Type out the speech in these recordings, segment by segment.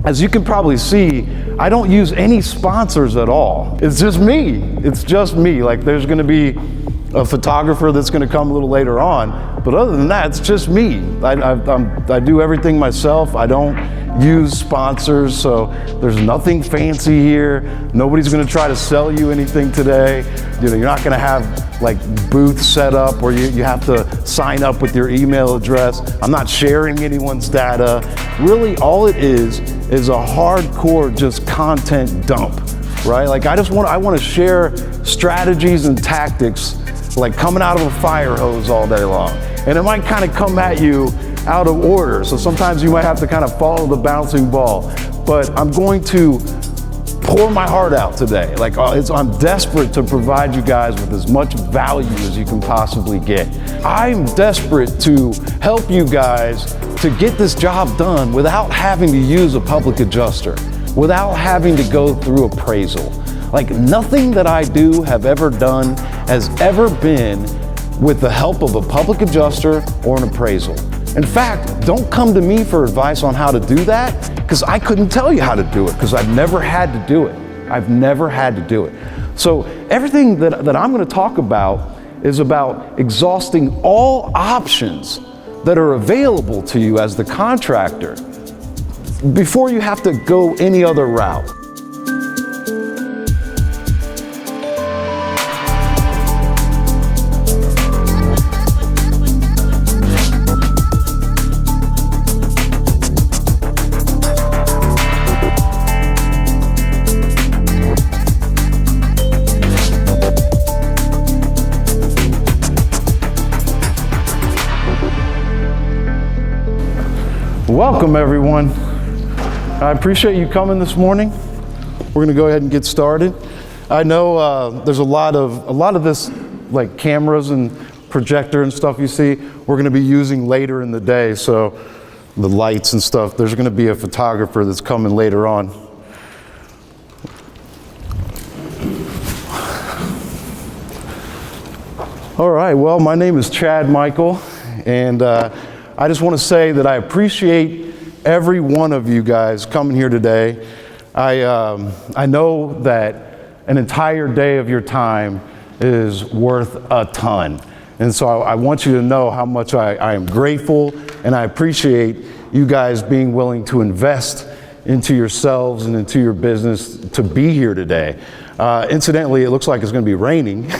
As you can probably see, I don't use any sponsors at all. It's just me. It's just me. Like, there's going to be a photographer that's going to come a little later on, but other than that, it's just me. I do everything myself. I don't use sponsors, so there's nothing fancy here. Nobody's going to try to sell you anything today. You know, you're not going to have like booths set up where you have to sign up with your email address. I'm not sharing anyone's data. Really, all it is a hardcore just content dump, right? Like, I want to share strategies and tactics like coming out of a fire hose all day long. And it might kind of come at you out of order. So sometimes you might have to kind of follow the bouncing ball. But I'm going to pour my heart out today. Like, I'm desperate to provide you guys with as much value as you can possibly get. I'm desperate to help you guys to get this job done without having to use a public adjuster, without having to go through appraisal. Like, nothing that I do have ever done has ever been with the help of a public adjuster or an appraisal. In fact, don't come to me for advice on how to do that, because I couldn't tell you how to do it, because I've never had to do it. I've never had to do it. So everything that I'm going to talk about is about exhausting all options that are available to you as the contractor before you have to go any other route. Welcome, everyone. I appreciate you coming this morning. We're going to go ahead and get started. I know there's a lot of this, like cameras and projector and stuff you see, we're going to be using later in the day. So the lights and stuff, there's going to be a photographer that's coming later on. All right, well, my name is Chad Michael, and I just want to say that I appreciate every one of you guys coming here today. I know that an entire day of your time is worth a ton. And so I want you to know how much I am grateful, and I appreciate you guys being willing to invest into yourselves and into your business to be here today. Incidentally, it looks like it's going to be raining,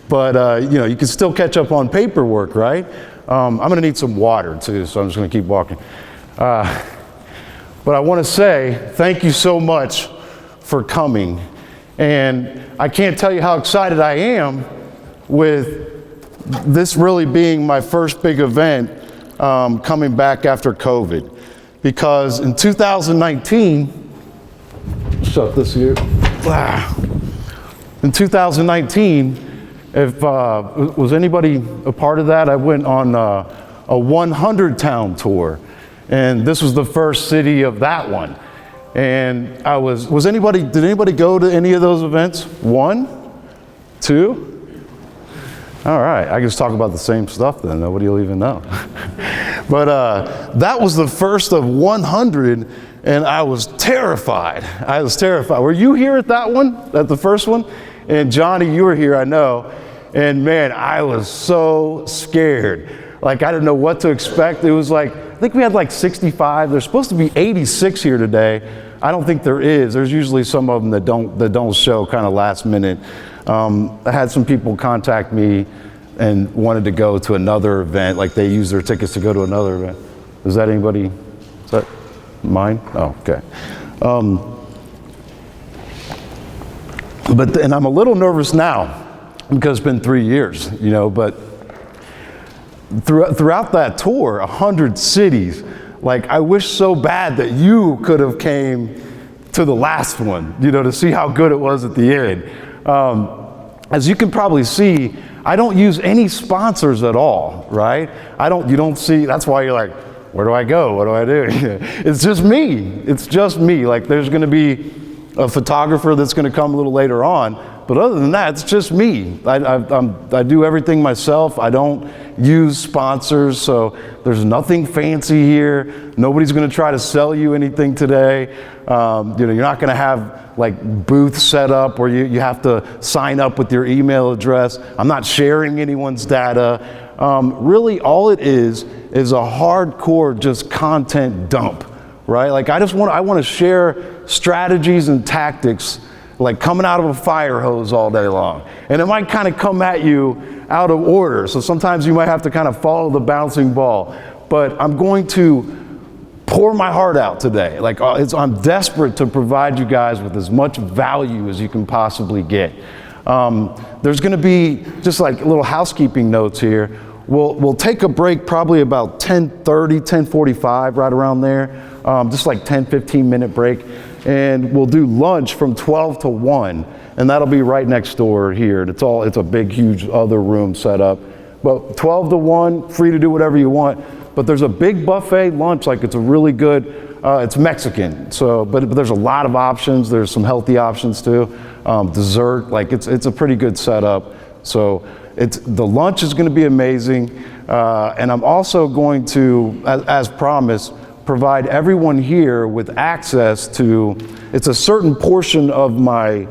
but you know, you can still catch up on paperwork, right? I'm going to need some water too, so I'm just going to keep walking. But I want to say thank you so much for coming. And I can't tell you how excited I am with this really being my first big event coming back after COVID. Because in 2019, shut this here. In 2019, if was anybody a part of that? I went on a 100 town tour, and this was the first city of that one. And did anybody go to any of those events? 1, 2? All right, I can just talk about the same stuff then, nobody will even know. But that was the first of 100, and I was terrified. Were you here at that one, at the first one? And Johnny, you were here, I know. And man, I was so scared. Like, I didn't know what to expect. It was like, I think we had like 65. There's supposed to be 86 here today. I don't think there is. There's usually some of them that don't show kind of last minute. I had some people contact me and wanted to go to another event, like they used their tickets to go to another event. Is that anybody? Is that mine? Oh, okay. And I'm a little nervous now because it's been 3 years, you know, but throughout that tour, 100 cities, like, I wish so bad that you could have came to the last one, you know, to see how good it was at the end. As you can probably see, I don't use any sponsors at all, right? You don't see, that's why you're like, where do I go? What do I do? It's just me. Like, there's going to be a photographer that's going to come a little later on. But other than that, it's just me. I do everything myself. I don't use sponsors, so there's nothing fancy here. Nobody's going to try to sell you anything today. You're not going to have like booths set up where you have to sign up with your email address. I'm not sharing anyone's data. Really, all it is a hardcore just content dump, right? Like I want to share strategies and tactics like coming out of a fire hose all day long. And it might kind of come at you out of order. So sometimes you might have to kind of follow the bouncing ball. But I'm going to pour my heart out today. Like I'm desperate to provide you guys with as much value as you can possibly get. There's going to be just like little housekeeping notes here. We'll take a break probably about 10:30, 10:45, right around there. Just like 10, 15-minute break. And we'll do lunch from 12 to 1, and that'll be right next door here. It's a big, huge other room set up. But 12 to 1, free to do whatever you want. But there's a big buffet lunch, like it's a really good, it's Mexican. So, but there's a lot of options. There's some healthy options too. Dessert, like it's a pretty good setup. So the lunch is going to be amazing. And I'm also going to, as promised, provide everyone here with access to, it's a certain portion of my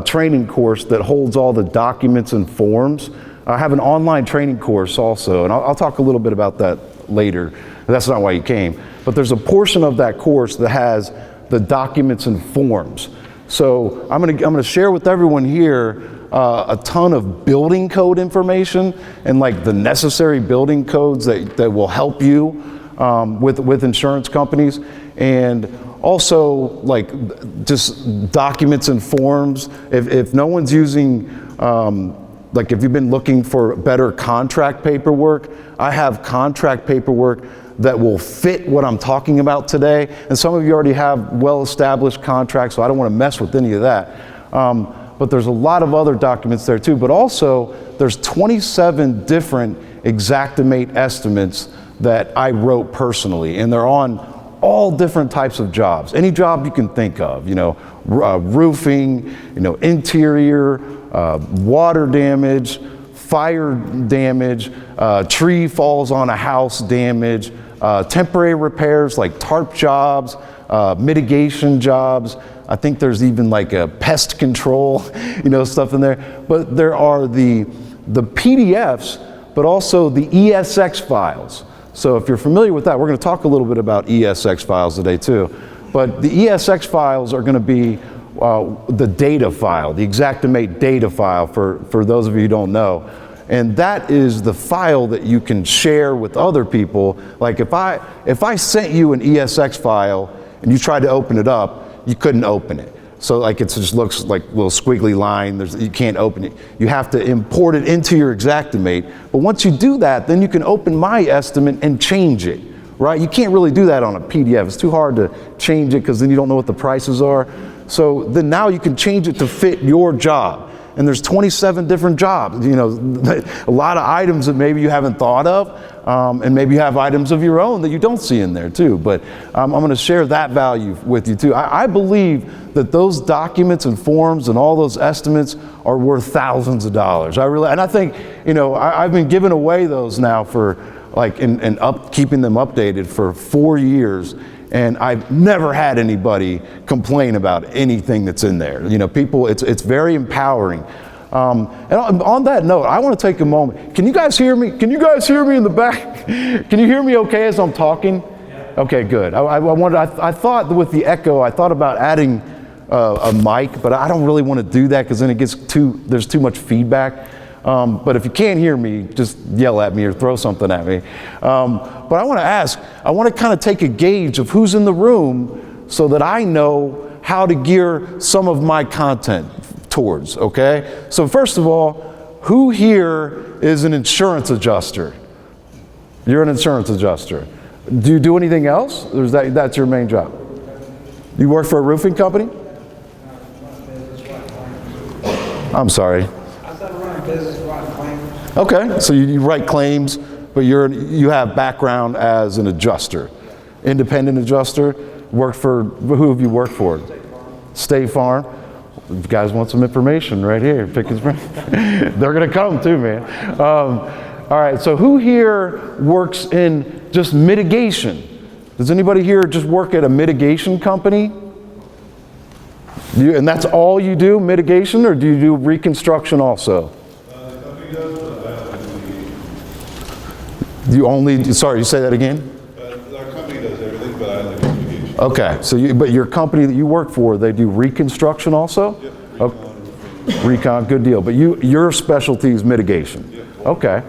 training course that holds all the documents and forms. I have an online training course also, and I'll talk a little bit about that later. That's not why you came. But there's a portion of that course that has the documents and forms. So I'm gonna share with everyone here a ton of building code information and like the necessary building codes that will help you with insurance companies, and also like just documents and forms. If no one's using, like if you've been looking for better contract paperwork, I have contract paperwork that will fit what I'm talking about today. And some of you already have well-established contracts, so I don't want to mess with any of that. But there's a lot of other documents there too. But also, there's 27 different Xactimate estimates that I wrote personally, and they're on all different types of jobs. Any job you can think of, roofing, interior, water damage, fire damage, tree falls on a house damage, temporary repairs like tarp jobs, mitigation jobs. I think there's even like a pest control, stuff in there. But there are the PDFs, but also the ESX files. So if you're familiar with that, we're going to talk a little bit about ESX files today too. But the ESX files are going to be the data file, the Xactimate data file for those of you who don't know. And that is the file that you can share with other people. Like if I sent you an ESX file and you tried to open it up, you couldn't open it. So like it just looks like a little squiggly line. You can't open it. You have to import it into your Xactimate. But once you do that, then you can open my estimate and change it, right? You can't really do that on a PDF. It's too hard to change it because then you don't know what the prices are. So then now you can change it to fit your job. And there's 27 different jobs, a lot of items that maybe you haven't thought of, and maybe you have items of your own that you don't see in there too. But I'm going to share that value with you too. I believe that those documents and forms and all those estimates are worth thousands of dollars. And I think, I've been giving away those now for keeping them updated for 4 years. And I've never had anybody complain about anything that's in there. People, it's very empowering. And on that note, I want to take a moment. Can you guys hear me? Can you guys hear me in the back? Can you hear me okay as I'm talking? Yeah. Okay, good. I thought with the echo, I thought about adding a mic, but I don't really want to do that because then there's too much feedback. But if you can't hear me, just yell at me or throw something at me. But I want to kind of take a gauge of who's in the room so that I know how to gear some of my content towards, okay? So first of all, who here is an insurance adjuster? You're an insurance adjuster. Do you do anything else? Or is that's your main job? You work for a roofing company? I'm sorry. Okay, so you write claims, but you have background as an adjuster, independent adjuster. Who have you worked for? State Farm. If you guys want some information right here, pick his brain. They're gonna come too, man. All right, so who here works in just mitigation? Does anybody here just work at a mitigation company? And that's all you do, mitigation, or do you do reconstruction also? The company does, but I only do. You only, sorry, you say that again? Our company does everything, but I only do mitigation. Okay, so but your company that you work for, they do reconstruction also? Yep, Recon, good deal. But your specialty is mitigation? Yep. Okay.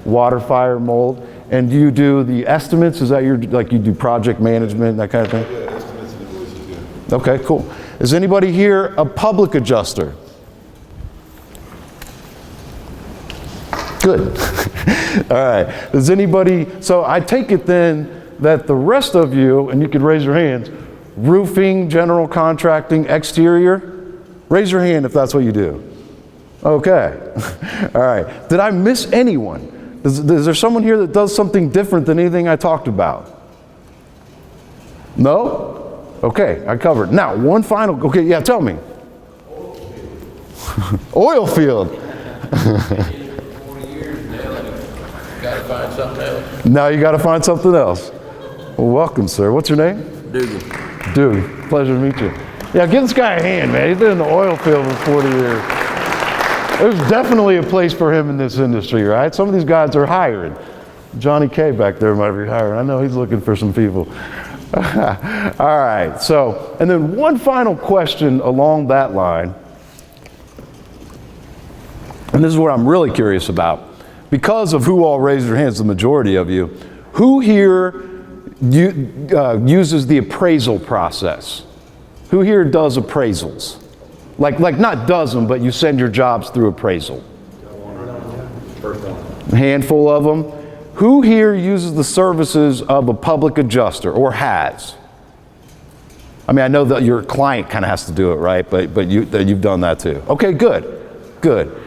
Water, fire, mold. And do you do the estimates? Is that like you do project management, that kind of thing? Yeah, estimates and invoices, yeah. Okay, cool. Is anybody here a public adjuster? Good. All right. Does anybody, so I take it then that the rest of you, and you could raise your hands, roofing, general contracting, exterior, raise your hand if that's what you do. Okay. All right. Did I miss anyone? Is there someone here that does something different than anything I talked about? No? Okay, I covered. Now, one final, okay, yeah, tell me. Oil field. 40 years now, gotta find something else. Now you got to find something else. Well, welcome, sir. What's your name? Doogie. Dude, pleasure to meet you. Yeah, give this guy a hand, man. He's been in the oil field for 40 years. There's definitely a place for him in this industry, right? Some of these guys are hiring. Johnny K back there might be hiring. I know he's looking for some people. All right, so, and then one final question along that line, and this is what I'm really curious about. Because of who all raised their hands, the majority of you, who here uses the appraisal process? Who here does appraisals? Like not does them, but you send your jobs through appraisal. A handful of them. Who here uses the services of a public adjuster or has? I mean, I know that your client kind of has to do it, right? But you've done that too. Okay, good.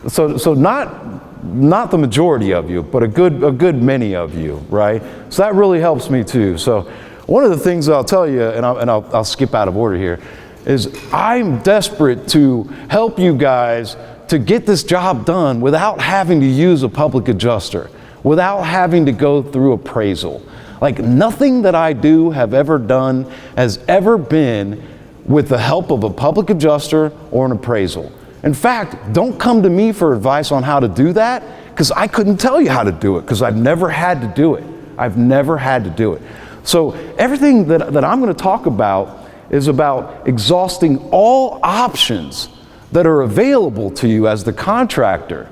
So not the majority of you, but a good many of you, right? So that really helps me too. So one of the things I'll tell you, and I'll skip out of order here, is I'm desperate to help you guys to get this job done without having to use a public adjuster, without having to go through appraisal. Like nothing that I do have ever done has ever been with the help of a public adjuster or an appraisal. In fact, don't come to me for advice on how to do that, because I couldn't tell you how to do it, because I've never had to do it. I've never had to do it. So everything that I'm going to talk about is about exhausting all options that are available to you as the contractor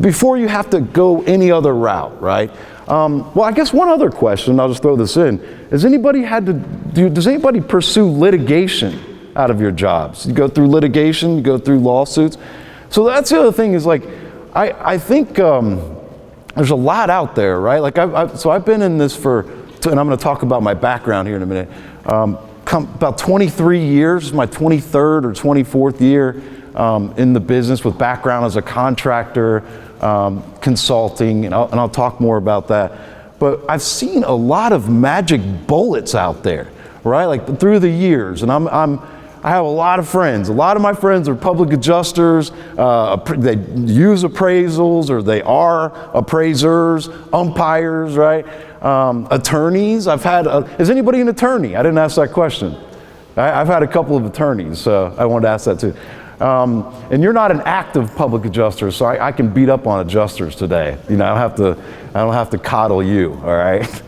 before you have to go any other route, right? Well, I guess one other question, I'll just throw this in. Does anybody pursue litigation out of your jobs? You go through litigation, you go through lawsuits. So that's the other thing is like, I think there's a lot out there, right? Like so I've been in this and I'm going to talk about my background here in a minute. About 23 years, my 23rd or 24th year in the business with background as a contractor, consulting, and I'll talk more about that. But I've seen a lot of magic bullets out there, right? Like through the years, and I have a lot of friends. A lot of my friends are public adjusters. They use appraisals, or they are appraisers, umpires, right? Attorneys. Is anybody an attorney? I didn't ask that question. I've had a couple of attorneys, so I wanted to ask that too. And you're not an active public adjuster, so I can beat up on adjusters today. You know, I don't have to coddle you, all right?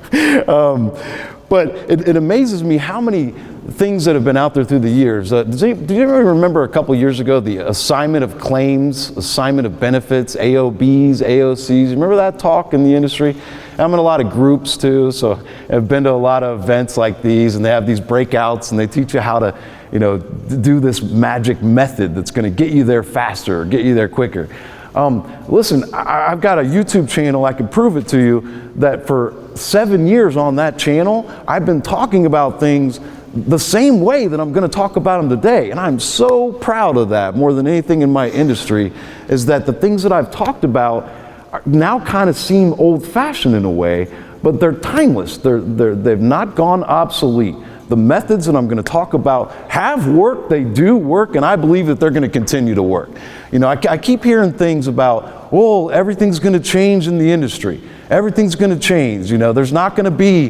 But it amazes me how many things that have been out there through the years. Do you ever remember a couple years ago the assignment of claims, assignment of benefits, AOBs, AOCs? You remember that talk in the industry? I'm in a lot of groups too, so I've been to a lot of events like these, and they have these breakouts, and they teach you how to, do this magic method that's going to get you there faster, or get you there quicker. Listen, I've got a YouTube channel, I can prove it to you, that for 7 years on that channel, I've been talking about things the same way that I'm going to talk about them today. And I'm so proud of that more than anything in my industry, is that the things that I've talked about now kind of seem old-fashioned in a way, but they're timeless. They've not gone obsolete. The methods that I'm going to talk about have worked, they do work, and I believe that they're going to continue to work. You know, I keep hearing things about, well, everything's going to change in the industry. Everything's going to change. You know, there's not going to be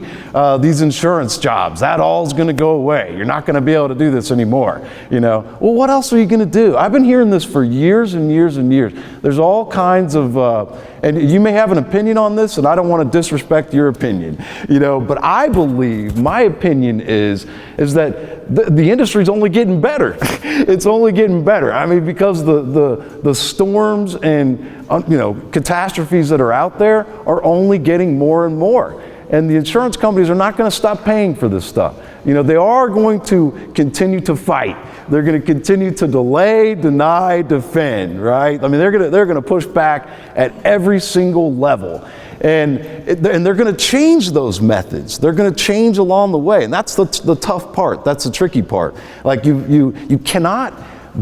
these insurance jobs. That all's going to go away. You're not going to be able to do this anymore. You know, well, what else are you going to do? I've been hearing this for years and years and years. There's all kinds of, and you may have an opinion on this, and I don't want to disrespect your opinion. You know, but I believe, my opinion is that the industry's only getting better. It's only getting better. I mean, because the storms and catastrophes that are out there are only getting more and more. And the insurance companies are not going to stop paying for this stuff. You know, they are going to continue to fight. They're going to continue to delay, deny, defend, right? I mean, they're going to push back at every single level. And they're going to change those methods. They're going to change along the way. And that's the tough part. That's the tricky part. Like you cannot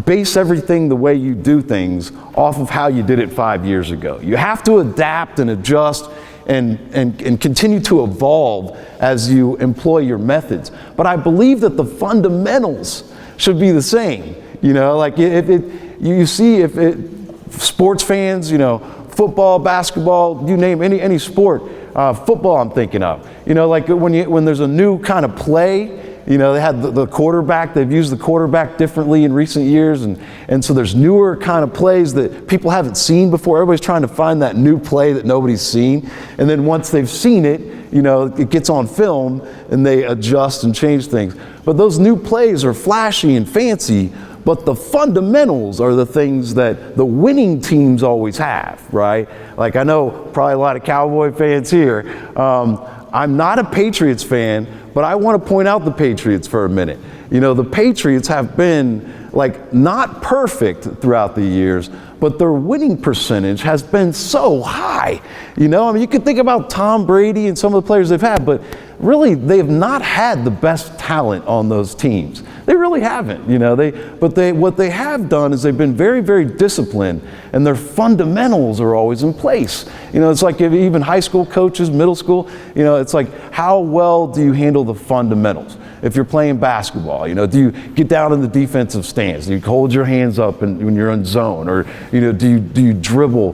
base everything the way you do things off of how you did it 5 years ago. You have to adapt and adjust and continue to evolve as you employ your methods. But I believe that the fundamentals should be the same. You know, like sports fans, you know, football, basketball, you name any sport, football I'm thinking of. You know, like when there's a new kind of play, you know, they had the quarterback, they've used the quarterback differently in recent years, and so there's newer kind of plays that people haven't seen before. Everybody's trying to find that new play that nobody's seen, and then once they've seen it, you know, it gets on film and they adjust and change things. But those new plays are flashy and fancy, but the fundamentals are the things that the winning teams always have, right? Like, I know probably a lot of Cowboy fans here. I'm not a Patriots fan, but I want to point out the Patriots for a minute. You know, the Patriots have been like not perfect throughout the years, but their winning percentage has been so high. You know, I mean, you can think about Tom Brady and some of the players they've had, but really they have not had the best talent on those teams. They really haven't, you know. What they have done is they've been very, very disciplined, and their fundamentals are always in place. You know, it's like even high school coaches, middle school, you know, it's like, how well do you handle the fundamentals? If you're playing basketball, you know, do you get down in the defensive stance? Do you hold your hands up when you're in zone? Or, you know, do you dribble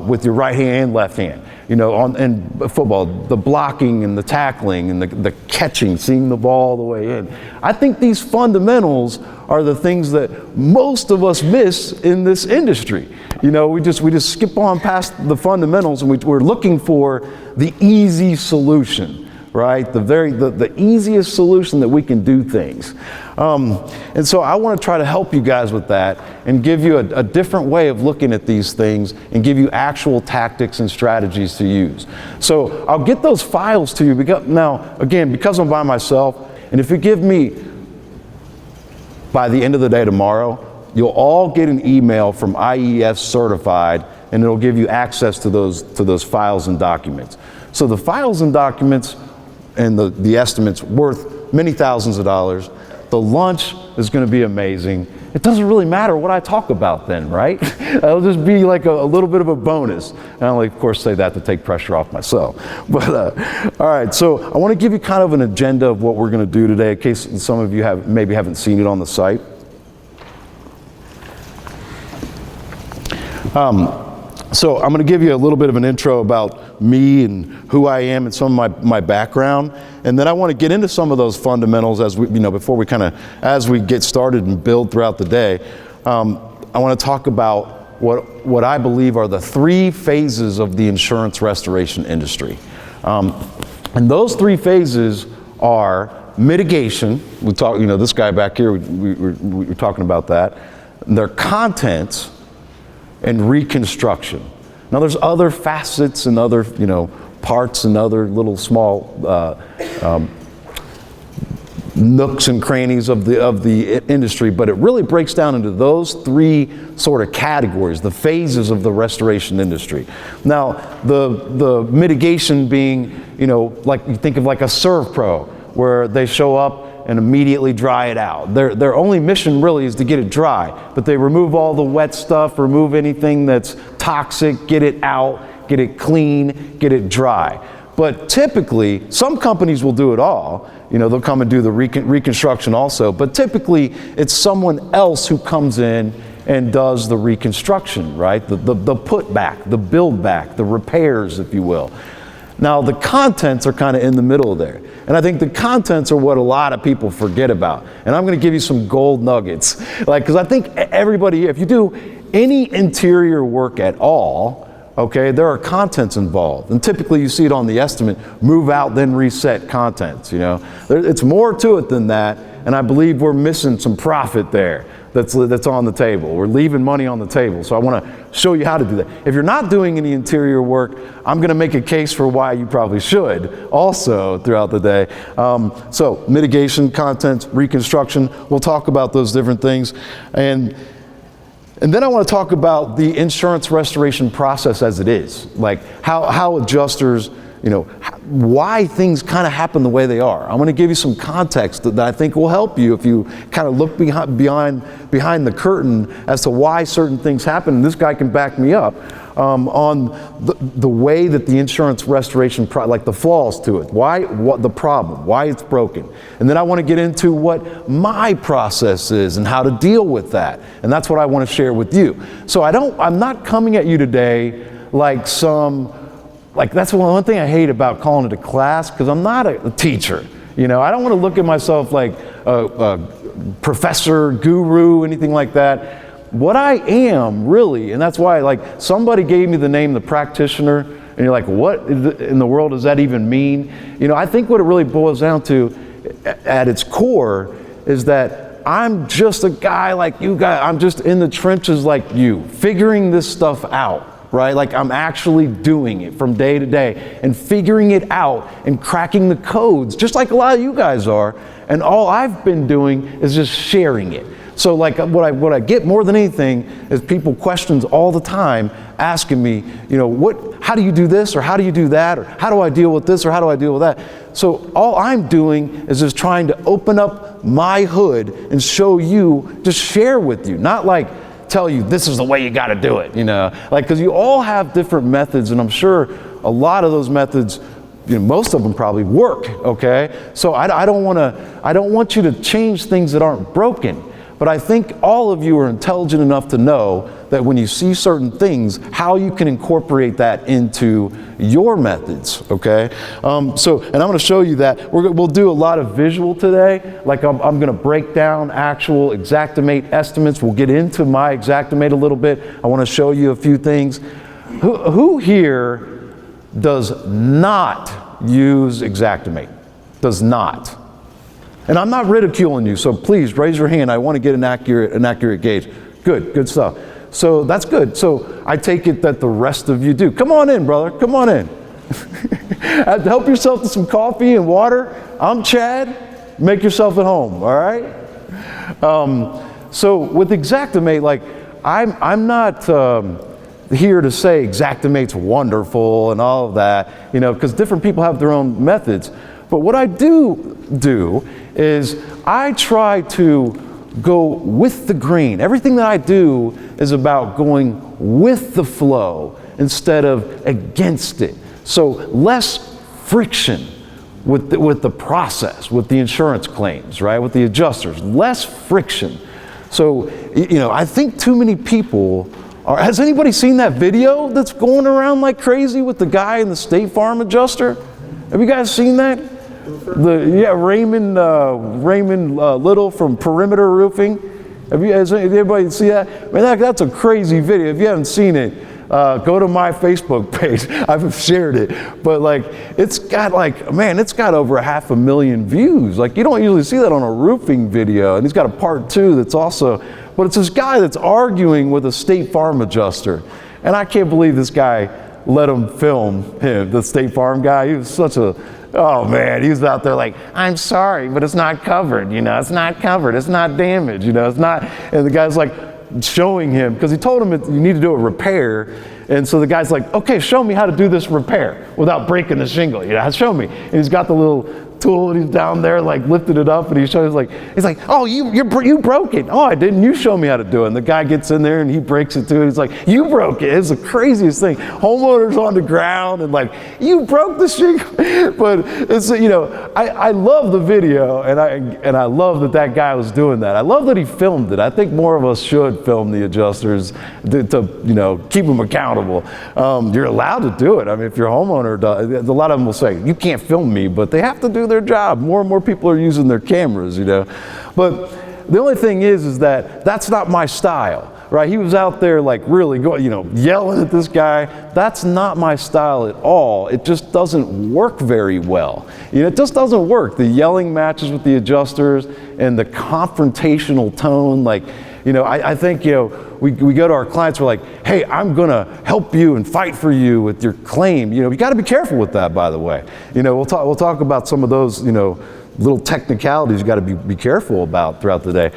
with your right hand and left hand? You know, in football, the blocking and the tackling and the catching, seeing the ball all the way in. I think these fundamentals are the things that most of us miss in this industry. You know, we just skip on past the fundamentals, and we're looking for the easy solution, right? The easiest solution that we can do things. And so I want to try to help you guys with that and give you a different way of looking at these things and give you actual tactics and strategies to use. So I'll get those files to you because I'm by myself, and if you give me by the end of the day tomorrow, you'll all get an email from IES Certified, and it'll give you access to those files and documents. So the files and documents and the estimates worth many thousands of dollars. The lunch is going to be amazing. It doesn't really matter what I talk about then, right? It'll just be like a little bit of a bonus. And I only, of course, say that to take pressure off myself. But all right, so I want to give you kind of an agenda of what we're going to do today, in case some of you maybe haven't seen it on the site. So I'm going to give you a little bit of an intro about me and who I am and some of my background, and then I want to get into some of those fundamentals as we get started and build throughout the day. I want to talk about what I believe are the 3 phases of the insurance restoration industry, and those 3 phases are mitigation. We talk, this guy back here. We were talking about that. Their contents. And reconstruction. Now there's other facets and other, parts and other little small nooks and crannies of the industry, but it really breaks down into those 3 sort of categories, the phases of the restoration industry. Now the mitigation being, like you think of like a ServPro, where they show up and immediately dry it out. Their only mission really is to get it dry, but they remove all the wet stuff, remove anything that's toxic, get it out, get it clean, get it dry. But typically, some companies will do it all. You know, they'll come and do the reconstruction also. But typically, it's someone else who comes in and does the reconstruction, right? The put back, the build back, the repairs, if you will. Now, the contents are kind of in the middle there. And I think the contents are what a lot of people forget about. And I'm going to give you some gold nuggets. Like, because I think everybody, if you do any interior work at all, okay, there are contents involved. And typically you see it on the estimate, move out, then reset contents, you know. It's more to it than that. And I believe we're missing some profit there that's on the table. We're leaving money on the table. So I want to show you how to do that. If you're not doing any interior work, I'm going to make a case for why you probably should also throughout the day. So mitigation, contents, reconstruction, we'll talk about those different things. And then I want to talk about the insurance restoration process as it is, like how adjusters, you know, why things kind of happen the way they are. I'm going to give you some context that I think will help you if you kind of look behind the curtain as to why certain things happen. And this guy can back me up on the way that the insurance restoration, like the flaws to it, what the problem, why it's broken. And then I want to get into what my process is and how to deal with that. And that's what I want to share with you. So I'm not coming at you today like that's one thing I hate about calling it a class, because I'm not a teacher. You know, I don't want to look at myself like a professor, guru, anything like that. What I am really, and that's why, like, somebody gave me the name the Practitioner, and you're like, what in the world does that even mean? You know, I think what it really boils down to at its core is that I'm just a guy like you guys. I'm just in the trenches like you, figuring this stuff out. Right? Like, I'm actually doing it from day to day and figuring it out and cracking the codes, just like a lot of you guys are. And all I've been doing is just sharing it. So, like, what I get more than anything is people questions all the time asking me, you know, how do you do this, or how do you do that, or how do I deal with this, or how do I deal with that? So all I'm doing is just trying to open up my hood and show you, just share with you, not like tell you this is the way you got to do it, you know, like, because you all have different methods, and I'm sure a lot of those methods, you know, most of them probably work. Okay, so I don't want you to change things that aren't broken, but I think all of you are intelligent enough to know that when you see certain things, how you can incorporate that into your methods. Okay, and I'm going to show you that. We'll do a lot of visual today. Like, I'm going to break down actual Xactimate estimates. We'll get into my Xactimate a little bit. I want to show you a few things. Who here does not use Xactimate? Does not. And I'm not ridiculing you, so please raise your hand. I want to get an accurate gauge. Good stuff. So that's good. So I take it that the rest of you do. Come on in, brother. Come on in. Help yourself to some coffee and water. I'm Chad. Make yourself at home, all right? So with Xactimate, like, I'm not here to say Xactimate's wonderful and all of that, you know, because different people have their own methods. But what I do is I try to go with the grain. Everything that I do is about going with the flow instead of against it. So less friction with the process, with the insurance claims, right? With the adjusters, less friction. So, you know, I think too many people has anybody seen that video that's going around like crazy with the guy in the State Farm adjuster? Have you guys seen that? Raymond Little from Perimeter Roofing. Has anybody see that? Man, that's a crazy video. If you haven't seen it, go to my Facebook page. I've shared it. But like, it's got over 500,000 views. Like, you don't usually see that on a roofing video. And he's got a part 2 that's also, but it's this guy that's arguing with a State Farm adjuster. And I can't believe this guy let him film him, the State Farm guy. He was such a, oh man, he was out there like, I'm sorry, but it's not covered, you know, it's not covered, it's not damaged, you know, it's not, and the guy's like showing him, because he told him you need to do a repair, and so the guy's like, okay, show me how to do this repair without breaking the shingle, you know, show me. And he's got the little tool, and he's down there like lifting it up, and he's like, oh, you broke it. Oh, I didn't. You show me how to do it. And the guy gets in there and he breaks it too. And he's like, you broke it. It's the craziest thing. Homeowners on the ground and like, you broke the shingle. But it's, you know, I love the video, and I love that guy was doing that. I love that he filmed it. I think more of us should film the adjusters to you know, keep them accountable. You're allowed to do it. I mean, if your homeowner does, a lot of them will say, you can't film me, but they have to do their job. More and more people are using their cameras, you know. But the only thing is that that's not my style, right? He was out there like really going, you know, yelling at this guy. That's not my style at all. It just doesn't work very well. You know, it just doesn't work. The yelling matches with the adjusters and the confrontational tone, like, you know, I think, you know, we go to our clients, we're like, hey, I'm gonna help you and fight for you with your claim. You know, you gotta be careful with that, by the way. You know, we'll talk about some of those, you know, little technicalities you gotta be careful about throughout the day.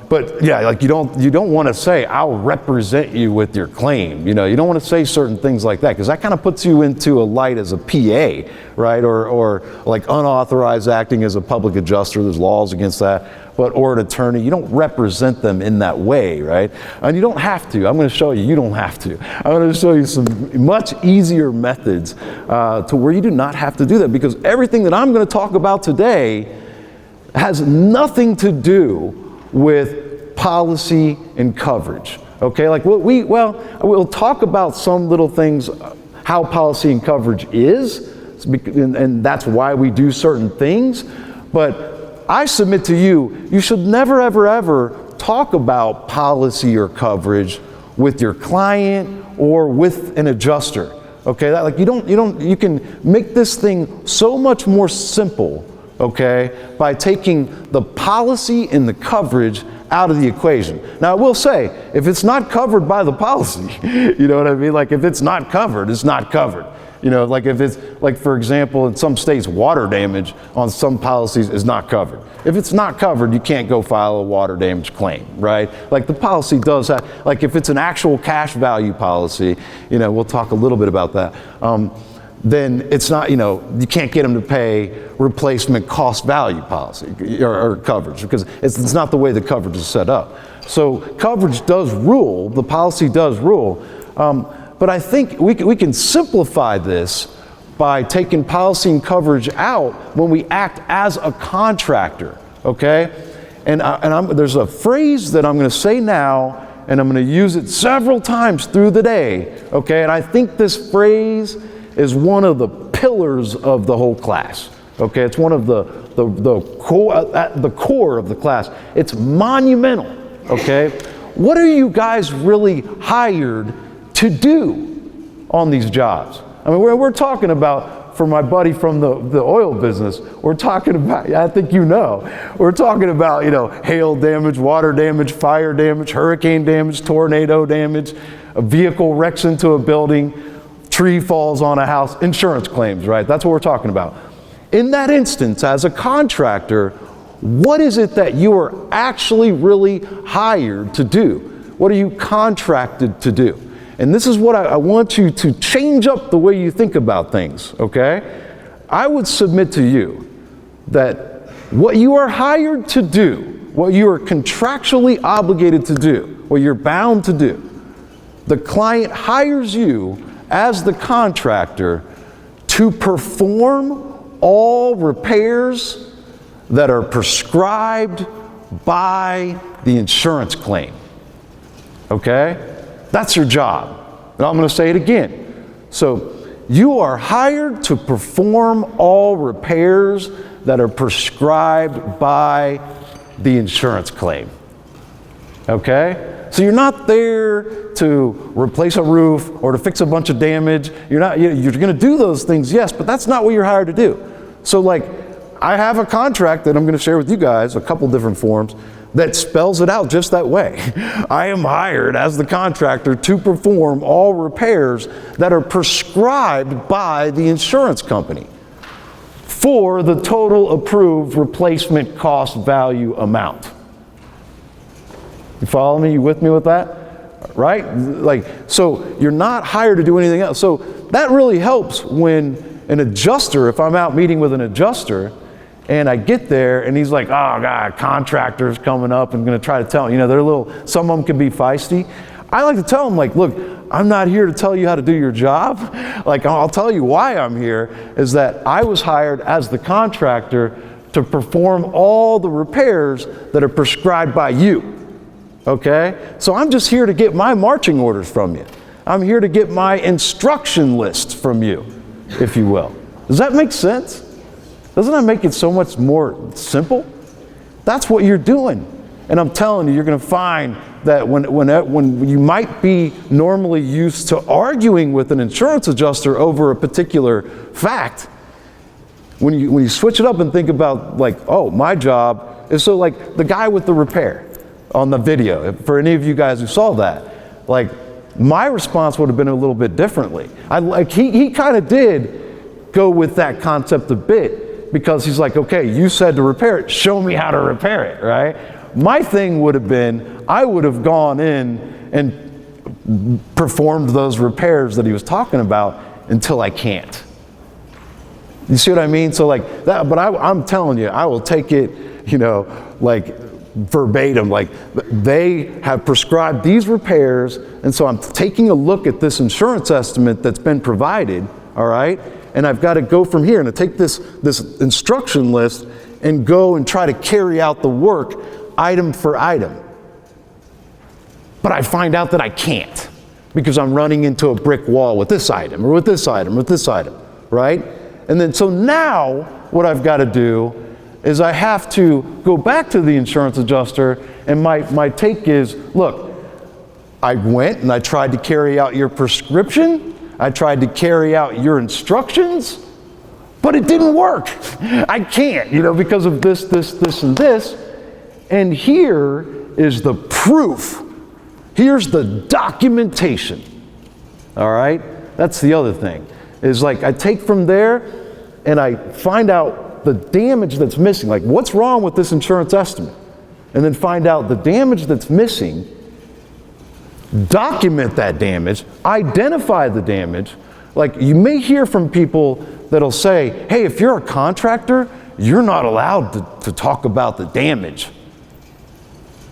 But yeah, like you don't want to say, I'll represent you with your claim. You know, you don't want to say certain things like that, because that kind of puts you into a light as a PA, right? Or like unauthorized acting as a public adjuster. There's laws against that. Or an attorney, you don't represent them in that way, right? And you don't have to. I'm going to show you, you don't have to. I'm going to show you some much easier methods to where you do not have to do that, because everything that I'm going to talk about today has nothing to do with policy and coverage, okay? Like we'll talk about some little things, how policy and coverage is, and that's why we do certain things, but I submit to you, you should never, ever, ever talk about policy or coverage with your client or with an adjuster. Okay, you can make this thing so much more simple, okay, by taking the policy and the coverage out of the equation. Now, I will say, if it's not covered by the policy, you know what I mean? Like if it's not covered, it's not covered. You know, like if it's, like for example, in some states, water damage on some policies is not covered. If it's not covered, you can't go file a water damage claim, right? Like the policy does have, like if it's an actual cash value policy, you know, we'll talk a little bit about that, then it's not, you know, you can't get them to pay replacement cost value policy or coverage, because it's not the way the coverage is set up. So coverage does rule, the policy does rule, but I think we can simplify this by taking policy and coverage out when we act as a contractor, okay? And there's a phrase that I'm going to say now, and I'm going to use it several times through the day, okay? And I think this phrase is one of the pillars of the whole class, okay? It's one of the core of the class. It's monumental, okay? What are you guys really hired to do on these jobs? I mean, we're talking about, for my buddy from the oil business, we're talking about, I think you know, we're talking about, you know, hail damage, water damage, fire damage, hurricane damage, tornado damage, a vehicle wrecks into a building, tree falls on a house, insurance claims, right? That's what we're talking about. In that instance, as a contractor, what is it that you are actually really hired to do? What are you contracted to do? And this is what I want you to change up the way you think about things, okay? I would submit to you that what you are hired to do, what you are contractually obligated to do, what you're bound to do, the client hires you as the contractor to perform all repairs that are prescribed by the insurance claim, okay? That's your job. And I'm going to say it again. So you are hired to perform all repairs that are prescribed by the insurance claim. Okay? So you're not there to replace a roof or to fix a bunch of damage. You're going to do those things, yes, but that's not what you're hired to do. So like, I have a contract that I'm going to share with you guys, a couple different forms, that spells it out just that way. I am hired as the contractor to perform all repairs that are prescribed by the insurance company for the total approved replacement cost value amount. You follow me? You with me with that? Right? Like, so you're not hired to do anything else. So that really helps when an adjuster, if I'm out meeting with an adjuster, and I get there and he's like, oh God, contractors coming up and going to try to tell, some of them can be feisty. I like to tell them, like, look, I'm not here to tell you how to do your job. Like, I'll tell you why I'm here, is that I was hired as the contractor to perform all the repairs that are prescribed by you, okay? So I'm just here to get my marching orders from you. I'm here to get my instruction list from you, if you will. Does that make sense? Doesn't that make it so much more simple? That's what you're doing. And I'm telling you, you're going to find that when you might be normally used to arguing with an insurance adjuster over a particular fact, when you switch it up and think about, like, oh, my job is, so like the guy with the repair on the video, for any of you guys who saw that, like, my response would have been a little bit differently. He kind of did go with that concept a bit, because he's like, okay, you said to repair it, show me how to repair it, right? My thing would have been, I would have gone in and performed those repairs that he was talking about until I can't. You see what I mean? So like that, but I'm telling you, I will take it, like verbatim, like they have prescribed these repairs, and so I'm taking a look at this insurance estimate that's been provided, all right? And I've got to go from here and I take this instruction list and go and try to carry out the work item for item. But I find out that I can't, because I'm running into a brick wall with this item, or with this item, or with this item, right? And then, so now what I've got to do is I have to go back to the insurance adjuster, and my take is, look, I went and I tried to carry out your prescription, I tried to carry out your instructions, but it didn't work. I can't, because of this, and this. And here is the proof. Here's the documentation. All right? That's the other thing. Is like I take from there and I find out the damage that's missing. Like, what's wrong with this insurance estimate? And then find out the damage that's missing, document that damage, identify the damage. Like, you may hear from people that'll say, hey, if you're a contractor, you're not allowed to talk about the damage.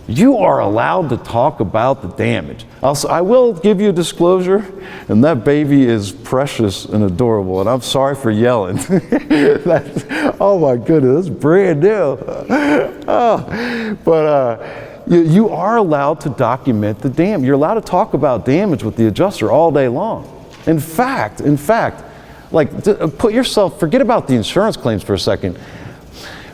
You are allowed to talk about the damage. I will give you a disclosure, and that baby is precious and adorable, and I'm sorry for yelling. Oh my goodness, it's brand new. You are allowed to document the damage. You're allowed to talk about damage with the adjuster all day long. In fact, like, forget about the insurance claims for a second.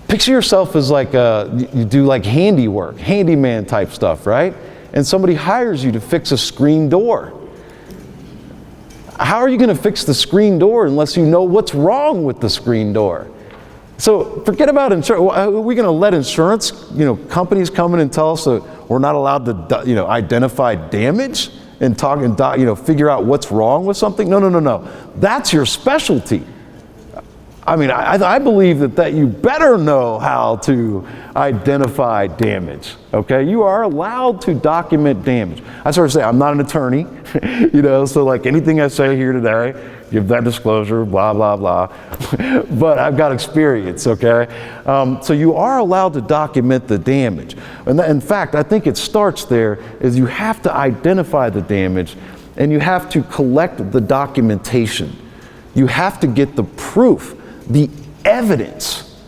Picture yourself as like you do like handiwork, handyman type stuff, right? And somebody hires you to fix a screen door. How are you going to fix the screen door unless you know what's wrong with the screen door? So forget about insurance. Are we going to let insurance, companies come in and tell us that we're not allowed to, identify damage and talk and figure out what's wrong with something? No. That's your specialty. I mean, I believe that you better know how to identify damage, okay? You are allowed to document damage. I sort of say, I'm not an attorney, so like anything I say here today, give that disclosure, blah, blah, blah. But I've got experience, okay? So you are allowed to document the damage. And in fact, I think it starts there, is you have to identify the damage and you have to collect the documentation. You have to get the proof, the evidence.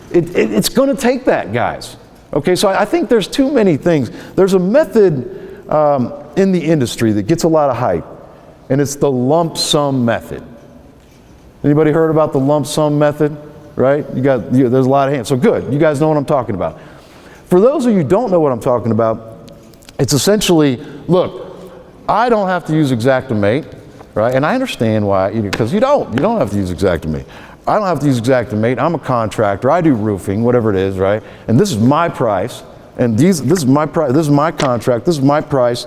It's going to take that, guys. Okay, so I think there's too many things. There's a method in the industry that gets a lot of hype, and it's the lump sum method. Anybody heard about the lump sum method? Right? There's a lot of hands. So good, you guys know what I'm talking about. For those of you who don't know what I'm talking about, it's essentially, look, I don't have to use Xactimate, right? And I understand why, because you don't have to use Xactimate. I don't have to use Xactimate. I'm a contractor. I do roofing, whatever it is, right? And this is my price, and this is my price. This is my contract. This is my price,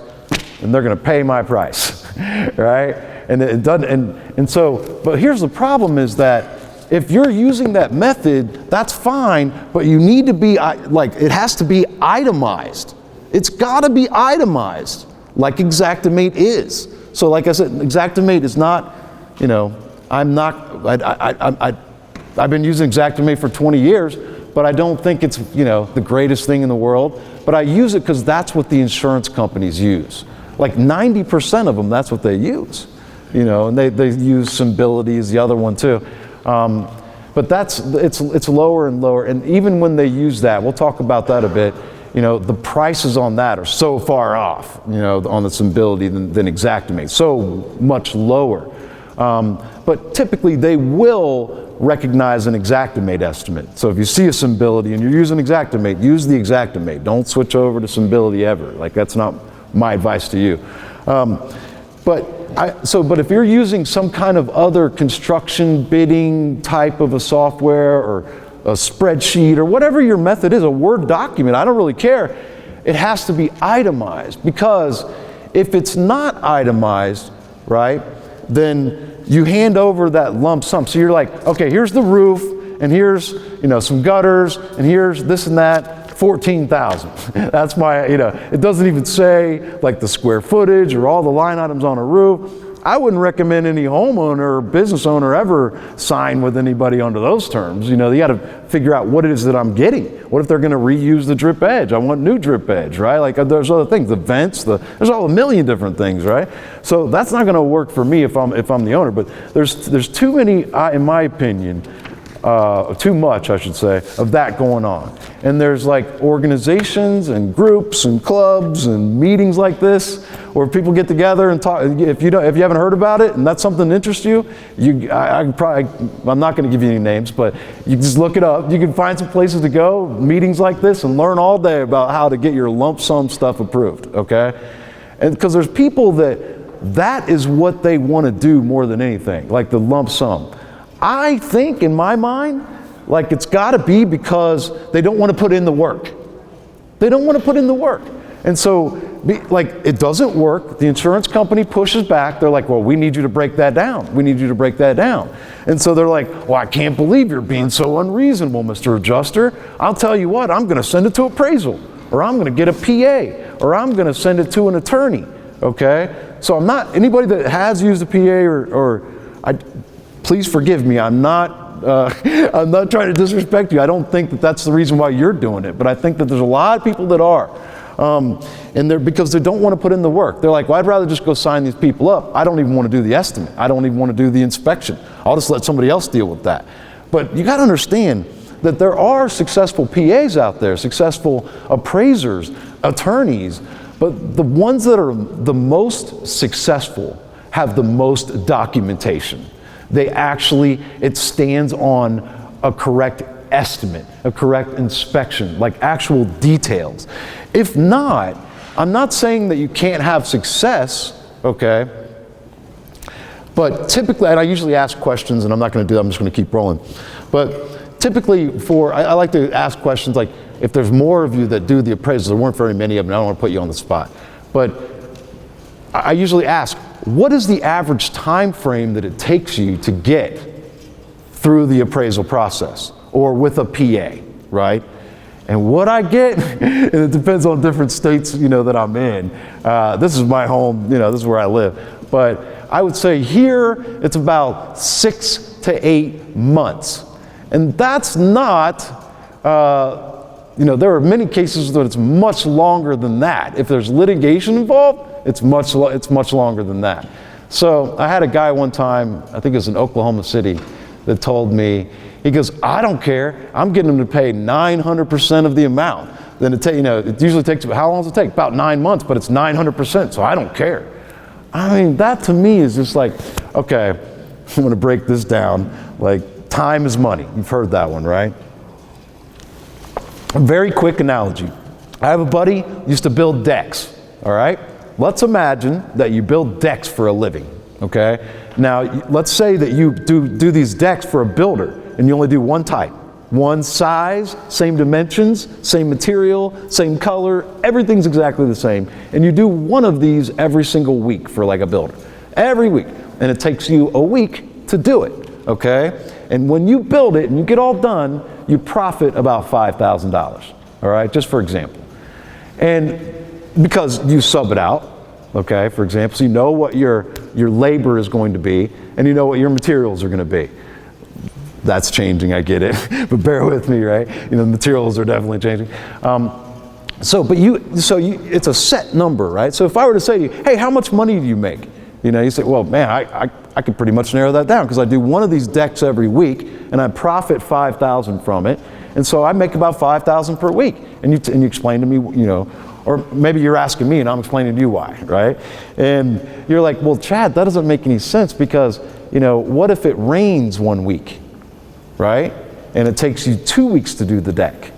and they're going to pay my price, right? And it doesn't. And so, but here's the problem: is that if you're using that method, that's fine, but you need to be it has to be itemized. It's got to be itemized, like Xactimate is. So, like I said, Xactimate is not, I've been using Xactimate for 20 years, but I don't think it's, the greatest thing in the world. But I use it because that's what the insurance companies use. Like 90% of them, that's what they use. And they use Symbility is the other one too. But it's lower and lower. And even when they use that, we'll talk about that a bit, the prices on that are so far off, on the Symbility than Xactimate, so much lower. But typically they will recognize an Xactimate estimate. So if you see a Symbility and you're using Xactimate, use the Xactimate. Don't switch over to Symbility ever. Like, that's not my advice to you. But if you're using some kind of other construction bidding type of a software or a spreadsheet or whatever your method is, a Word document, I don't really care. It has to be itemized, because if it's not itemized, right, then you hand over that lump sum. So you're like, okay, here's the roof, and here's, some gutters, and here's this and that, 14,000. That's my, it doesn't even say like the square footage or all the line items on a roof. I wouldn't recommend any homeowner or business owner ever sign with anybody under those terms. You got to figure out what it is that I'm getting. What if they're going to reuse the drip edge? I want new drip edge, right? Like, there's other things, the vents, there's all a million different things, right? So that's not going to work for me if I'm the owner. But there's too many, in my opinion, too much, I should say, of that going on. And there's like organizations and groups and clubs and meetings like this where people get together and talk. If you haven't heard about it and that's something that interests you, I'm not going to give you any names, but you just look it up. You can find some places to go, meetings like this, and learn all day about how to get your lump sum stuff approved, okay? And because there's people that is what they want to do more than anything, like the lump sum. I think in my mind, like, it's got to be because they don't want to put in the work. They don't want to put in the work. And so, it doesn't work. The insurance company pushes back. They're like, well, we need you to break that down. We need you to break that down. And so they're like, well, I can't believe you're being so unreasonable, Mr. Adjuster. I'll tell you what, I'm going to send it to appraisal, or I'm going to get a PA, or I'm going to send it to an attorney, okay? So I'm not, anybody that has used a PA please forgive me. I'm not trying to disrespect you. I don't think that that's the reason why you're doing it, but I think that there's a lot of people that are, and because they don't want to put in the work. They're like, well, I'd rather just go sign these people up. I don't even want to do the estimate. I don't even want to do the inspection. I'll just let somebody else deal with that. But you got to understand that there are successful PAs out there, successful appraisers, attorneys, but the ones that are the most successful have the most documentation. It stands on a correct estimate, a correct inspection, like actual details. If not, I'm not saying that you can't have success, okay? But typically, and I usually ask questions, and I'm not going to do that, I'm just going to keep rolling. But typically I like to ask questions like, if there's more of you that do the appraisals, there weren't very many of them, I don't want to put you on the spot. But I usually ask, what is the average time frame that it takes you to get through the appraisal process or with a PA, right? And what I get, and it depends on different states, that I'm in. This is my home, this is where I live. But I would say here, it's about 6 to 8 months. And that's not, there are many cases that it's much longer than that. If there's litigation involved, it's much longer than that. So I had a guy one time, I think it was in Oklahoma City, that told me, he goes, I don't care. I'm getting them to pay 900% of the amount. Then it usually takes, how long does it take? About 9 months, but it's 900%, so I don't care. I mean, that to me is just like, okay, I'm going to break this down. Like, time is money. You've heard that one, right? A very quick analogy. I have a buddy who used to build decks, all right? Let's imagine that you build decks for a living, okay? Now, let's say that you do these decks for a builder, and you only do one type. One size, same dimensions, same material, same color, everything's exactly the same. And you do one of these every single week for like a builder. Every week. And it takes you a week to do it, okay? And when you build it and you get all done, you profit about $5,000, all right? Just for example. And because you sub it out, okay, for example. So you know what your labor is going to be, and you know what your materials are going to be. That's changing, I get it, but bear with me, right? You know, materials are definitely changing. It's a set number, right? So if I were to say to you, hey, how much money do you make? You know, you say, well, man, I could pretty much narrow that down because I do one of these decks every week and I profit $5,000 from it. And so I make about $5,000 per week. And you explain to me, you know, or maybe you're asking me and I'm explaining to you why, right? And you're like, well, Chad, that doesn't make any sense because, you know, what if it rains one week, right? And it takes you 2 weeks to do the deck,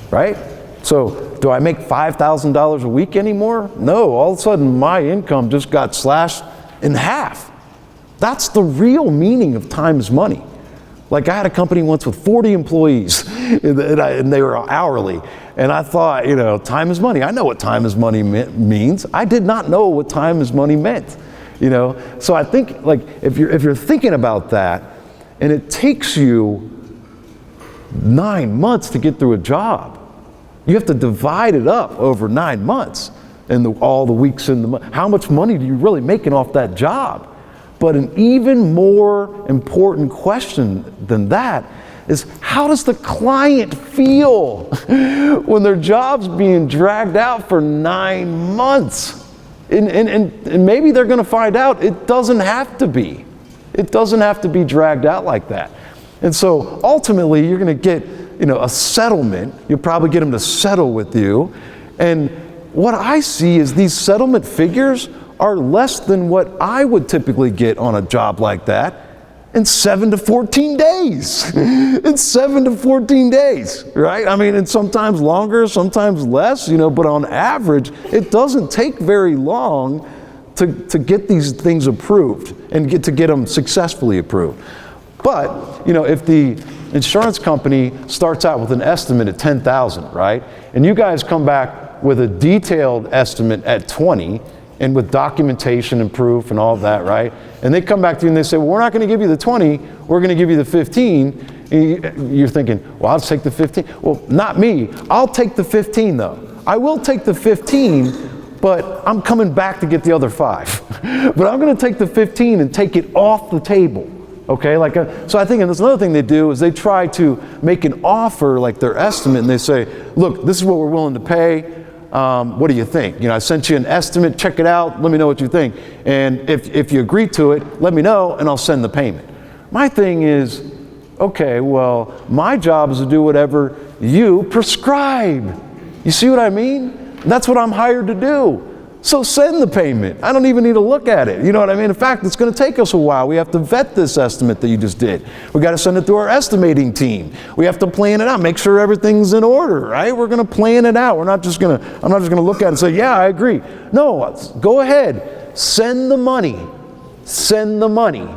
right? So do I make $5,000 a week anymore? No, all of a sudden my income just got slashed in half. That's the real meaning of time is money. Like I had a company once with 40 employees and they were hourly. And I thought, you know, time is money. I know what time is money means. I did not know what time is money meant, you know? So I think like if you're thinking about that and it takes you 9 months to get through a job, you have to divide it up over 9 months and all the weeks in the month. How much money do you really making off that job? But an even more important question than that is how does the client feel when their job's being dragged out for 9 months? And maybe they're going to find out it doesn't have to be. It doesn't have to be dragged out like that. And so ultimately you're going to get, you know, a settlement. You'll probably get them to settle with you. And what I see is these settlement figures are less than what I would typically get on a job like that in 7 to 14 days. In 7 to 14 days, right? I mean, and sometimes longer, sometimes less, you know, but on average, it doesn't take very long to get these things approved and get them successfully approved. But, you know, if the insurance company starts out with an estimate at 10,000, right? And you guys come back with a detailed estimate at 20 and with documentation and proof and all of that, right? And they come back to you and they say, well, we're not going to give you the 20, we're going to give you the 15. And you're thinking, well, I'll take the 15. Well, not me. I'll take the 15 though. I will take the 15, but I'm coming back to get the other 5. But I'm going to take the 15 and take it off the table. Okay, so I think, and there's another thing they do is they try to make an offer like their estimate, and they say, look, this is what we're willing to pay. What do you think? You know, I sent you an estimate, check it out, let me know what you think. And if you agree to it, let me know and I'll send the payment. My thing is, okay, well, my job is to do whatever you prescribe. You see what I mean? And that's what I'm hired to do. So send the payment. I don't even need to look at it. You know what I mean? In fact, it's going to take us a while. We have to vet this estimate that you just did. We got to send it to our estimating team. We have to plan it out, make sure everything's in order, right? We're going to plan it out. I'm not just going to look at it and say, yeah, I agree. No, go ahead. Send the money. Send the money.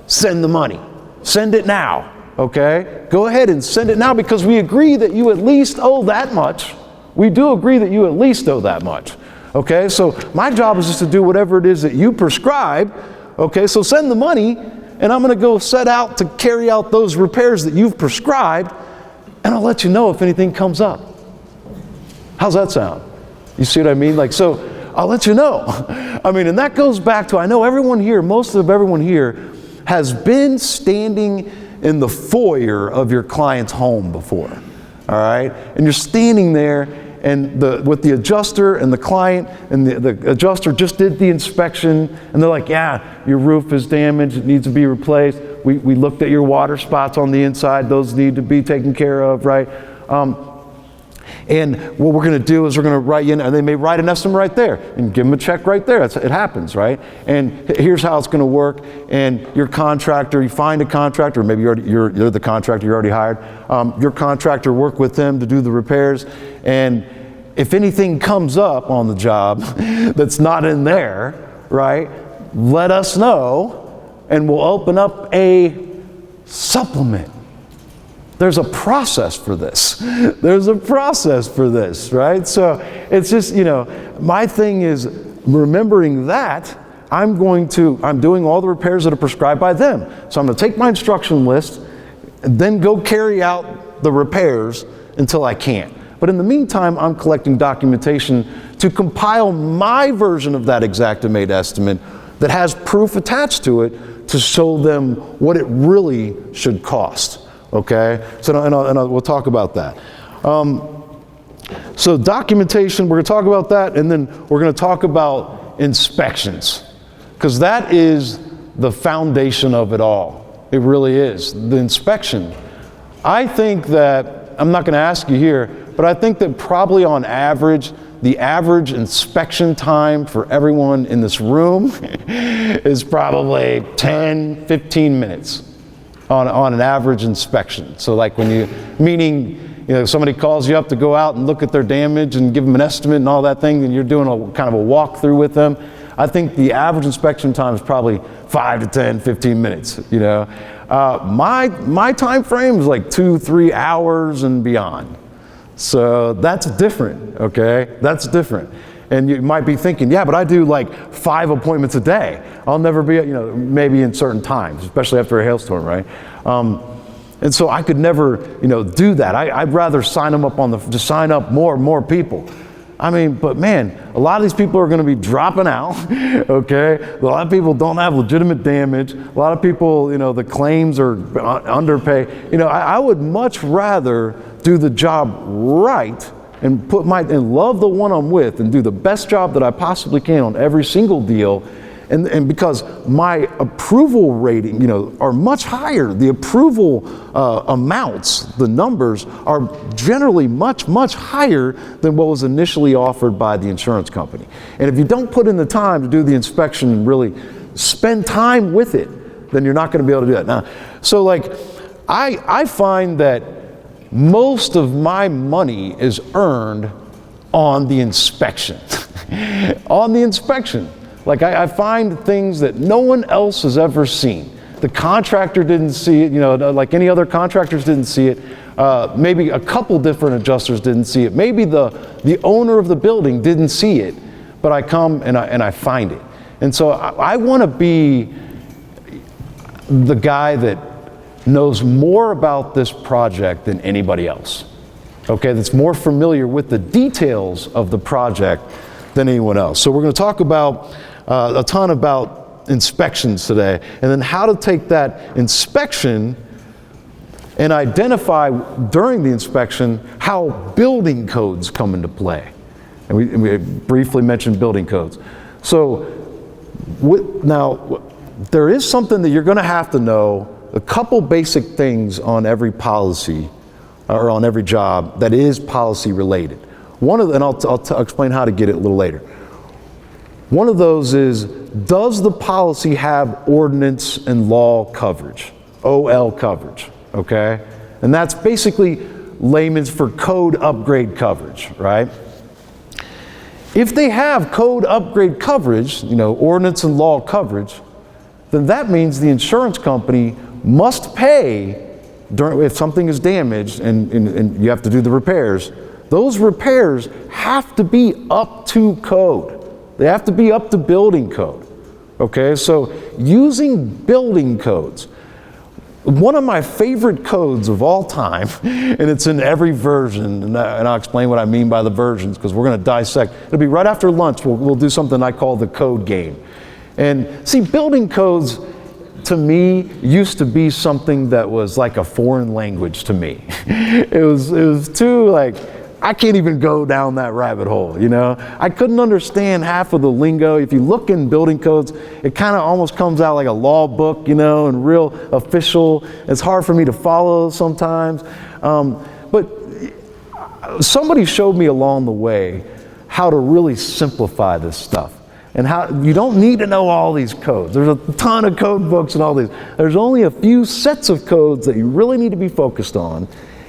Send the money. Send it now, okay? Go ahead and send it now because we agree that you at least owe that much. We do agree that you at least owe that much. Okay, so my job is just to do whatever it is that you prescribe. Okay, so send the money, and I'm going to go set out to carry out those repairs that you've prescribed, and I'll let you know if anything comes up. How's that sound? You see what I mean? Like, so I'll let you know. I mean, and that goes back to, I know everyone here, most of everyone here has been standing in the foyer of your client's home before. All right, and you're standing there. And with the adjuster and the client, and the adjuster just did the inspection, and they're like, yeah, your roof is damaged, it needs to be replaced. We looked at your water spots on the inside, those need to be taken care of, right? And what we're going to do is we're going to write you in, and they may write an estimate right there and give them a check right there. It happens, right? And here's how it's going to work. And your contractor, you find a contractor, maybe you're the contractor, you're already hired. Your contractor, work with them to do the repairs. And if anything comes up on the job that's not in there, right, let us know, and we'll open up a supplement. There's a process for this. There's a process for this, right? So it's just, you know, my thing is remembering that I'm doing all the repairs that are prescribed by them. So I'm going to take my instruction list and then go carry out the repairs until I can't. But in the meantime, I'm collecting documentation to compile my version of that Xactimate estimate that has proof attached to it to show them what it really should cost. Okay, so we'll talk about that. So documentation, we're going to talk about that, and then we're going to talk about inspections, because that is the foundation of it all. It really is. The inspection. I think that, I'm not going to ask you here, but I think that probably on average, the average inspection time for everyone in this room is probably 10, 15 minutes on an average inspection. So like when you, meaning, you know, somebody calls you up to go out and look at their damage and give them an estimate and all that thing, and you're doing a kind of a walkthrough with them. I think the average inspection time is probably 5 to 10, 15 minutes, you know. My time frame is like 2-3 hours and beyond. So that's different, okay? That's different. And you might be thinking, yeah, but I do like 5 appointments a day. I'll never be, you know, maybe in certain times, especially after a hailstorm, right? And so I could never, you know, do that. I'd rather sign them up to sign up more people. I mean, but man, a lot of these people are going to be dropping out, okay? A lot of people don't have legitimate damage. A lot of people, you know, the claims are underpay. You know, I would much rather do the job right and and love the one I'm with and do the best job that I possibly can on every single deal. And because my approval rating, you know, are much higher. The approval amounts, the numbers are generally much higher than what was initially offered by the insurance company. And if you don't put in the time to do the inspection and really spend time with it, then you're not going to be able to do that. Now, so like, I find that most of my money is earned on the inspection. On the inspection. Like I find things that no one else has ever seen. The contractor didn't see it, you know, like any other contractors didn't see it. Maybe a couple different adjusters didn't see it. Maybe the owner of the building didn't see it, but I come and I find it. And so I want to be the guy that knows more about this project than anybody else. Okay, that's more familiar with the details of the project than anyone else. So we're going to talk about a ton about inspections today, and then how to take that inspection and identify during the inspection how building codes come into play. And we briefly mentioned building codes. So now there is something that you're going to have to know, a couple basic things on every policy or on every job that is policy related. One of them, and I'll explain how to get it a little later. One of those is, does the policy have ordinance and law coverage? OL coverage, okay? And that's basically layman's for code upgrade coverage, right? If they have code upgrade coverage, you know, ordinance and law coverage, then that means the insurance company must pay if something is damaged and you have to do the repairs. Those repairs have to be up to code. They have to be up to building code. Okay, so using building codes. One of my favorite codes of all time, and it's in every version, and I'll explain what I mean by the versions because we're going to dissect. It'll be right after lunch. We'll do something I call the code game. And see, building codes to me used to be something that was like a foreign language to me. It was too like, I can't even go down that rabbit hole, you know? I couldn't understand half of the lingo. If you look in building codes, it kind of almost comes out like a law book, you know, and real official. It's hard for me to follow sometimes. But somebody showed me along the way how to really simplify this stuff. And how you don't need to know all these codes. There's a ton of code books and all these. There's only a few sets of codes that you really need to be focused on.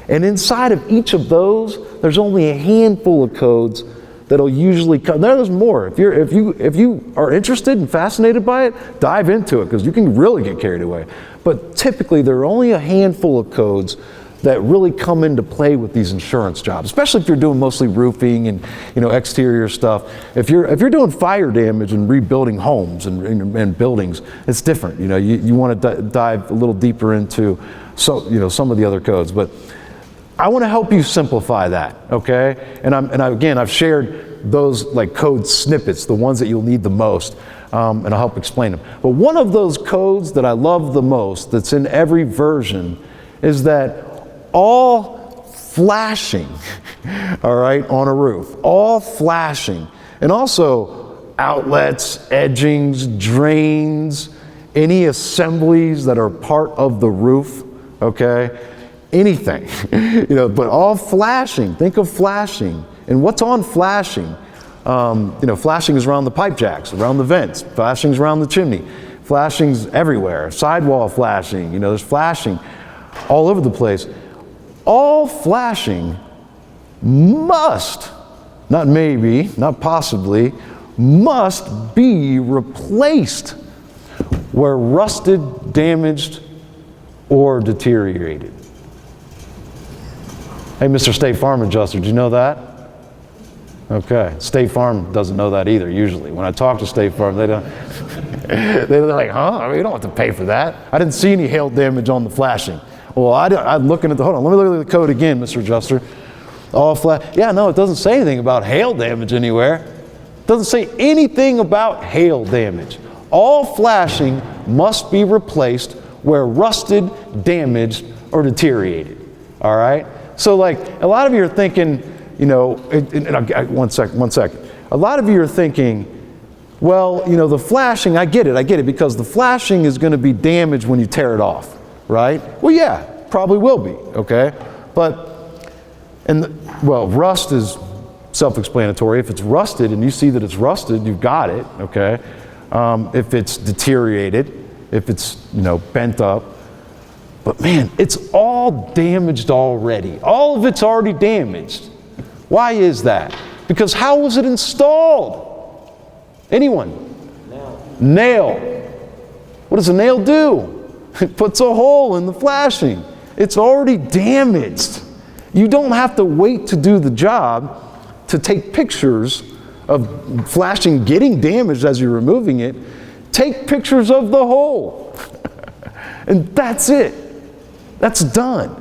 And inside of each of those, there's only a handful of codes that'll usually come. There's more. If you are interested and fascinated by it, dive into it because you can really get carried away. But typically, there are only a handful of codes that really come into play with these insurance jobs, especially if you're doing mostly roofing and, you know, exterior stuff. If you're doing fire damage and rebuilding homes and buildings, it's different. You know, you want to dive a little deeper into some of the other codes. But I want to help you simplify that, okay? And again, I've shared those like code snippets, the ones that you'll need the most, and I'll help explain them. But one of those codes that I love the most, that's in every version, is that all flashing, all right, on a roof, all flashing, and also outlets, edgings, drains, any assemblies that are part of the roof, okay? Anything, but all flashing. Think of flashing. And what's on flashing? Flashing is around the pipe jacks, around the vents. Flashing's around the chimney. Flashing's everywhere. Sidewall flashing, there's flashing all over the place. All flashing must, not maybe, not possibly, must be replaced where rusted, damaged, or deteriorated. Hey, Mr. State Farm adjuster, do you know that? Okay, State Farm doesn't know that either, usually. When I talk to State Farm, they don't, they're like, huh? We don't have to pay for that. I didn't see any hail damage on the flashing. Well, I'm looking at hold on, let me look at the code again, Mr. Adjuster. All yeah, no, it doesn't say anything about hail damage anywhere. It doesn't say anything about hail damage. All flashing must be replaced where rusted, damaged, or deteriorated, all right? So like, a lot of you are thinking, one second. A lot of you are thinking, well, the flashing, I get it, because the flashing is going to be damaged when you tear it off, right? Well, yeah, probably will be, okay? But, rust is self-explanatory. If it's rusted and you see that it's rusted, you've got it, okay? If it's deteriorated, if it's, bent up. But man, it's all damaged already. All of it's already damaged. Why is that? Because how was it installed? Anyone? Nail. What does a nail do? It puts a hole in the flashing. It's already damaged. You don't have to wait to do the job to take pictures of flashing getting damaged as you're removing it. Take pictures of the hole. And that's it. That's done.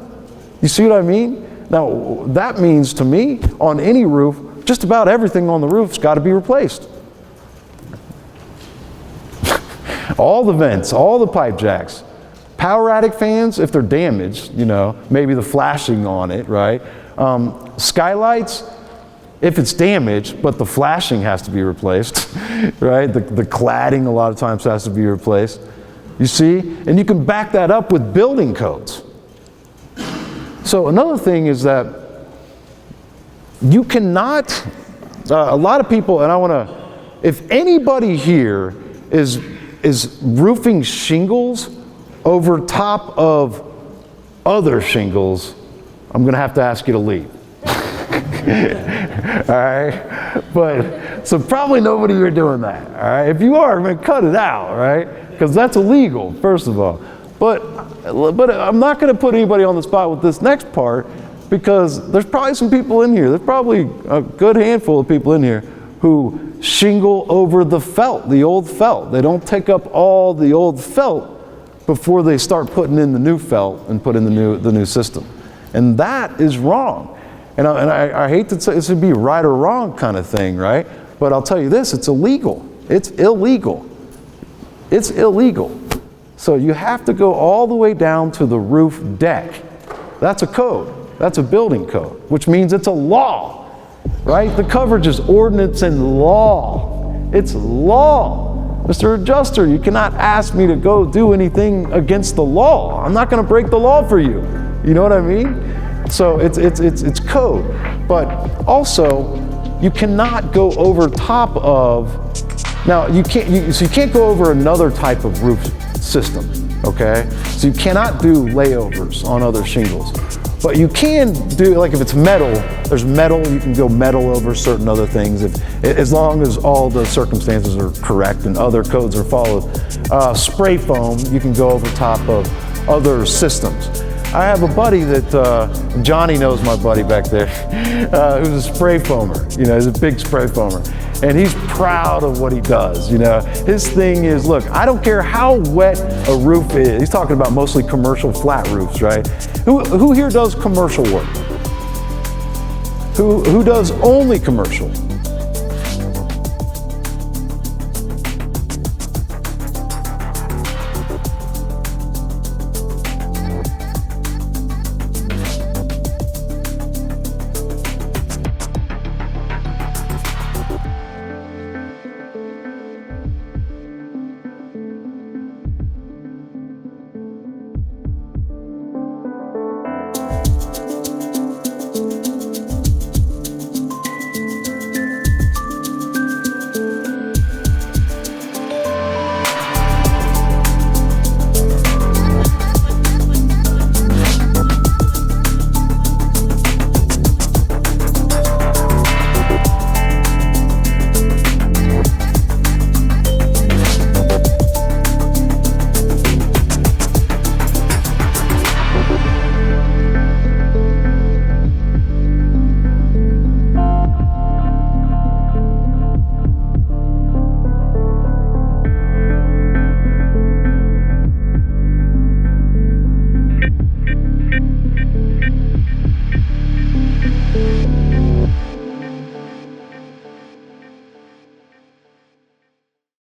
You see what I mean? Now, that means to me, on any roof, just about everything on the roof's got to be replaced. All the vents, all the pipe jacks. Power attic fans, if they're damaged, maybe the flashing on it, right? Skylights, if it's damaged, but the flashing has to be replaced, right? The cladding a lot of times has to be replaced. You see? And you can back that up with building codes. So another thing is that you cannot, a lot of people, and I want to, if anybody here is roofing shingles over top of other shingles, I'm going to have to ask you to leave. All right? But, so probably nobody here doing that. All right? If you are, man, cut it out, right? Because that's illegal, first of all. But I'm not going to put anybody on the spot with this next part, because there's probably some people in here, there's probably a good handful of people in here who shingle over the felt, the old felt. They don't take up all the old felt before they start putting in the new felt and put in the new system. And that is wrong. And I hate to say this would be a right or wrong kind of thing, right? But I'll tell you this, it's illegal. It's illegal. It's illegal. So you have to go all the way down to the roof deck. That's a code. That's a building code, which means it's a law, right? The coverage is ordinance and law. It's law. Mr. Adjuster, you cannot ask me to go do anything against the law. I'm not going to break the law for you. You know what I mean? So it's code. But also, you cannot go over top of, now you can't go over another type of roof system, okay? So you cannot do layovers on other shingles. But you can do, like if it's metal, there's metal, you can go metal over certain other things, as long as all the circumstances are correct and other codes are followed. Spray foam, you can go over top of other systems. I have a buddy that, Johnny knows my buddy back there, who's a spray foamer. You know, he's a big spray foamer. And he's proud of what he does, you know. His thing is, look, I don't care how wet a roof is. He's talking about mostly commercial flat roofs, right? Who here does commercial work? Who does only commercial?